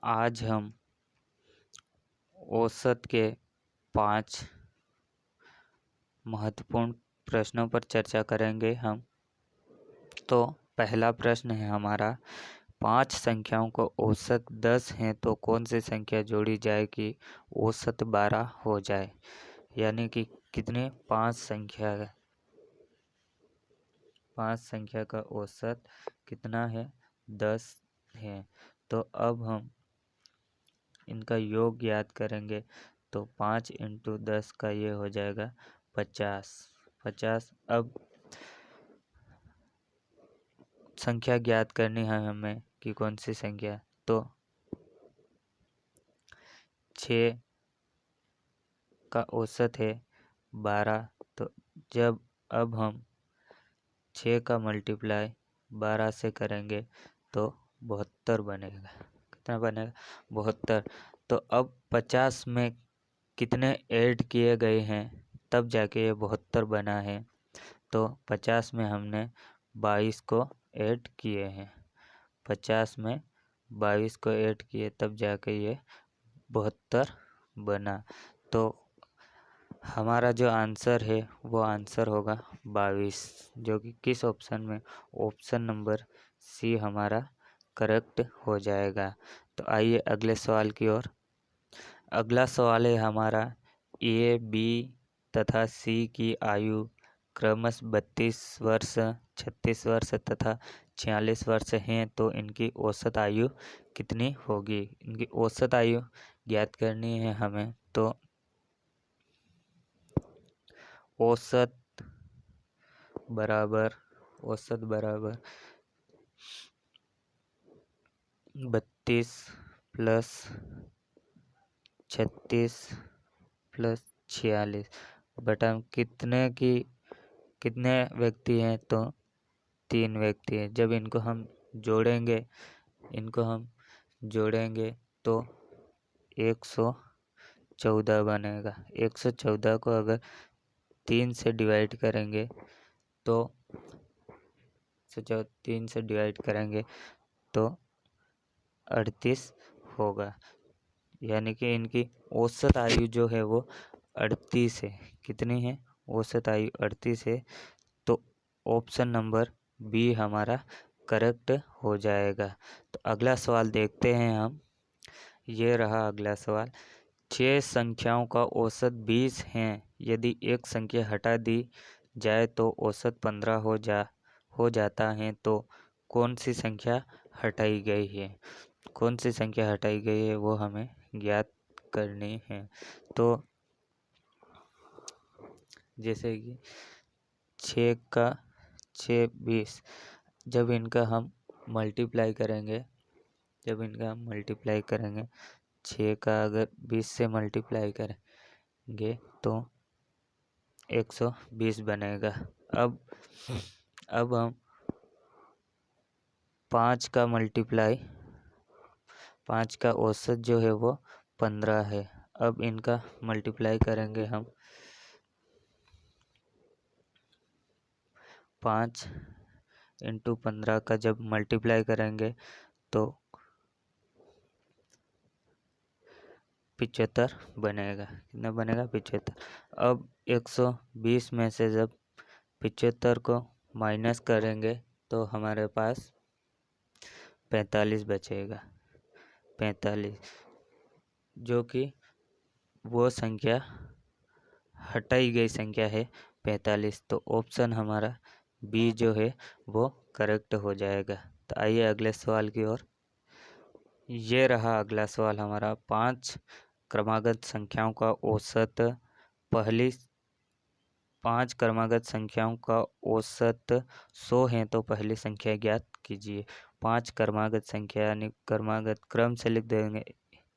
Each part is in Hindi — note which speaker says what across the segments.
Speaker 1: आज हम औसत के 5 महत्वपूर्ण प्रश्नों पर चर्चा करेंगे हम। तो पहला प्रश्न है हमारा, 5 संख्याओं को औसत 10 है तो कौन सी संख्या जोड़ी जाए कि औसत 12 हो जाए। यानी कि कितने 5 संख्या का औसत कितना है, 10 है। तो अब हम इनका योग याद करेंगे तो 5 × 10 का ये हो जाएगा 50। अब संख्या ज्ञात करनी है हमें कि कौन सी संख्या, तो 6 का औसत है 12। तो जब अब हम 6 का मल्टीप्लाई 12 से करेंगे तो 72 बनेगा। कितना बनेगा, 72। तो अब 50 में कितने ऐड किए गए हैं तब जाके ये 72 बना है। तो 50 में हमने 22 को ऐड किए हैं, 50 में 22 को ऐड किए तब जाके ये 72 बना। तो हमारा जो आंसर है वो आंसर होगा 22, जो कि किस ऑप्शन में, ऑप्शन नंबर सी हमारा करेक्ट हो जाएगा। तो आइए अगले सवाल की ओर। अगला सवाल है हमारा, ए, बी तथा सी की आयु क्रमशः 32 वर्ष, 36 वर्ष तथा 46 वर्ष हैं, तो इनकी औसत आयु कितनी होगी। इनकी औसत आयु ज्ञात करनी है हमें। तो औसत बराबर 32 प्लस 36 प्लस 46 बटा कितने व्यक्ति हैं, तो 3 व्यक्ति हैं। जब इनको हम जोड़ेंगे तो 114 बनेगा। 114 को अगर 3 से डिवाइड करेंगे तो 38 होगा। यानी कि इनकी औसत आयु जो है वो 38 है। कितनी है, औसत आयु 38 है। तो ऑप्शन नंबर बी हमारा करेक्ट हो जाएगा। तो अगला सवाल देखते हैं हम। ये रहा अगला सवाल। 6 संख्याओं का औसत 20 है। यदि एक संख्या हटा दी जाए तो औसत 15 हो जाता है। तो कौन सी संख्या हटाई गई है, कौन सी संख्या हटाई गई है वो हमें ज्ञात करनी है। तो जैसे कि 6 का 6 20, जब इनका हम मल्टीप्लाई करेंगे 6 का अगर 20 से मल्टीप्लाई करेंगे तो 120 बनेगा। अब हम 5 का औसत जो है वो 15 है। अब इनका मल्टीप्लाई करेंगे हम 5 × 15 का जब मल्टीप्लाई करेंगे तो 75 बनेगा। कितना बनेगा, 75। अब 120 में से जब 75 को माइनस करेंगे तो हमारे पास 45 बचेगा। 45 जो कि वो संख्या हटाई गई संख्या है 45। तो ऑप्शन हमारा बी जो है वो करेक्ट हो जाएगा। तो आइए अगले सवाल की ओर। ये रहा अगला सवाल हमारा। 5 क्रमागत संख्याओं का औसत 100 है तो पहली संख्या ज्ञात कीजिए। 5 क्रमागत संख्या यानी क्रमागत क्रम से लिख देंगे,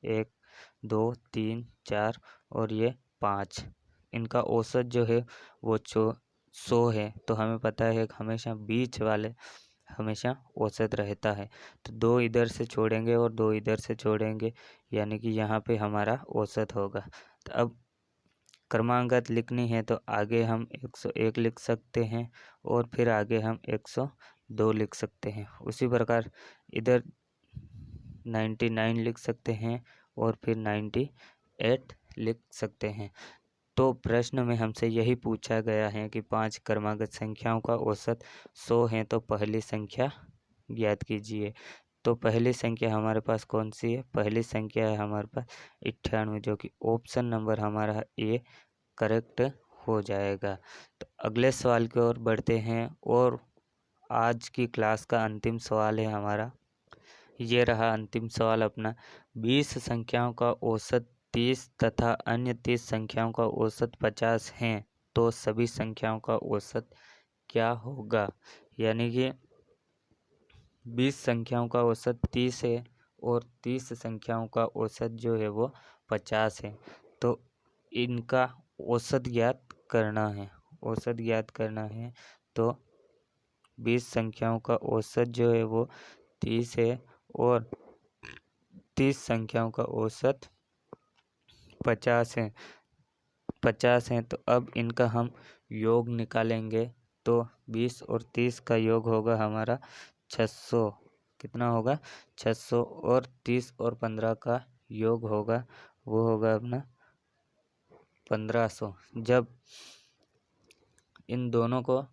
Speaker 1: 1 2 3 4 और ये 5। इनका औसत जो है वो 100 है। तो हमें पता है कि हमेशा बीच वाले हमेशा औसत रहता है। तो 2 इधर से छोड़ेंगे और 2 इधर से छोड़ेंगे, यानी कि यहाँ पे हमारा औसत होगा। तो अब क्रमागत लिखनी है तो आगे हम 101 लिख सकते हैं और फिर आगे हम 102 लिख सकते हैं। उसी प्रकार इधर 99 लिख सकते हैं और फिर 98 लिख सकते हैं। तो प्रश्न में हमसे यही पूछा गया है कि 5 क्रमागत संख्याओं का औसत 100 है, तो पहली संख्या ज्ञात कीजिए। तो पहली संख्या हमारे पास कौन सी है? पहली संख्या है हमारे पास 98, जो कि ऑप्शन नंबर हमारा ए करेक्ट हो जाएगा। तो अगले सवाल की ओर बढ़ते हैं और आज की क्लास का अंतिम सवाल है हमारा, ये रहा अंतिम सवाल अपना। 20 संख्याओं का औसत 30 तथा अन्य 30 संख्याओं का औसत 50 है, तो सभी संख्याओं का औसत क्या होगा? यानी कि 20 संख्याओं का औसत 30 है और 30 संख्याओं का औसत जो है वो 50 है, तो इनका औसत ज्ञात करना है। औसत ज्ञात करना है तो 20 संख्याओं का औसत जो है वो 30 है और 30 संख्याओं का औसत 50 है। तो अब इनका हम योग निकालेंगे। तो 20 और 30 का योग होगा हमारा 600। कितना होगा? 600। और 30 और 15 का योग होगा, वो होगा अपना 1500। जब इन दोनों को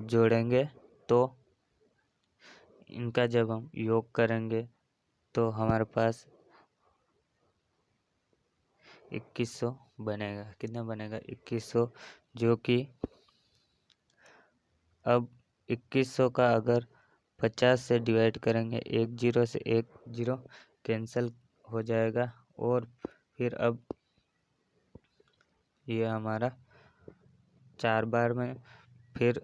Speaker 1: जोड़ेंगे तो इनका जब हम योग करेंगे तो हमारे पास 2100 बनेगा। कितना बनेगा? 2100, जो कि अब 2100 का अगर 50 से डिवाइड करेंगे, एक जीरो से एक जीरो कैंसिल हो जाएगा और फिर अब ये हमारा 4 बार में, फिर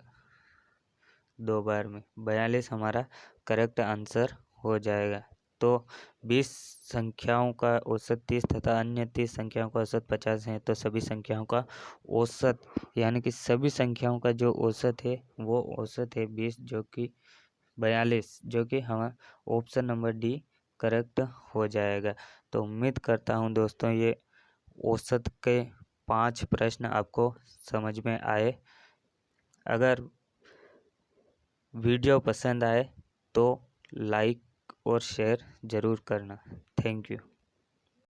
Speaker 1: 2 बार में 42 हमारा करेक्ट आंसर हो जाएगा। तो 20 संख्याओं का औसत 30 तथा अन्य 30 संख्याओं का औसत 50 है, तो सभी संख्याओं का औसत, यानी कि सभी संख्याओं का जो औसत है वो औसत है 20, जो कि 42, जो कि हमारा ऑप्शन नंबर डी करेक्ट हो जाएगा। तो उम्मीद करता हूँ दोस्तों ये औसत के 5 प्रश्न आपको समझ में आए। अगर वीडियो पसंद आए तो लाइक और शेयर ज़रूर करना। Thank you.